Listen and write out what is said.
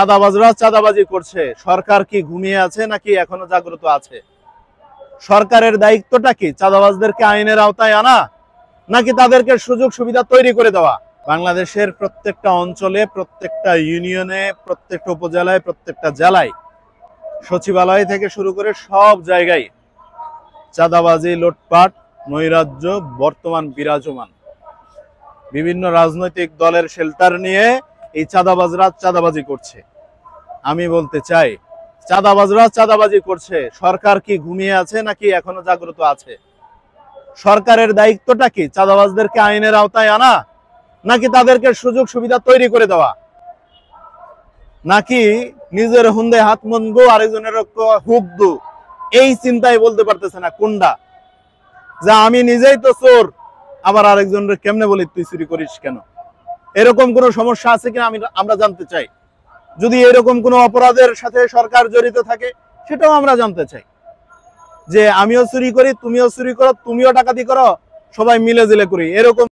চাঁদাবাজরা চাঁদাবাজি করছে, সরকার কি ঘুমিয়ে আছে নাকি এখনো জাগ্রত আছে? সরকারের দায়িত্বটা কি চাঁদাবাজদেরকে আইনের আওতায় আনা নাকি তাদেরকে সুযোগ সুবিধা তৈরি করে দেওয়া? বাংলাদেশের প্রত্যেকটা অঞ্চলে, প্রত্যেকটা ইউনিয়নে, প্রত্যেকটা উপজেলায়, প্রত্যেকটা জেলায়, সচিবালয় থেকে শুরু করে সব জায়গায় চাঁদাবাজি, লুটপাট, নৈরাজ্য বর্তমান বিরাজমান। বিভিন্ন রাজনৈতিক দলের শেল্টার নিয়ে এই চাঁদাবাজরা চাঁদাবাজি করছে। আমি বলতে চাই, চাঁদাবাজরা চাঁদাবাজি করছে, সরকার কি ঘুমিয়ে আছে নাকি এখনো জাগ্রত আছে? সরকারের দায়িত্বটা কি চাঁদাবাজদেরকে আইনের আওতায় আনা নাকি তাদেরকে সুযোগ সুবিধা তৈরি করে দেওয়া? নাকি নিজের হুন্দে হাত মনগো আরেকজনের হুক দু, এই চিন্তায় বলতে পারতেছে না কোনটা, যে আমি নিজেই তো চোর, আবার আরেকজনের কেমনে বলি তুই চুরি করিস কেন? এরকম কোন সমস্যা আছে কিনা আমরা জানতে চাই। যদি এরকম কোনো অপরাধের সাথে সরকার জড়িত থাকে সেটাও আমরা জানতে চাই, যে আমিও চুরি করি, তুমিও চুরি করো, তুমিও ডাকাতি করো, সবাই মিলে জিলে করি, এরকম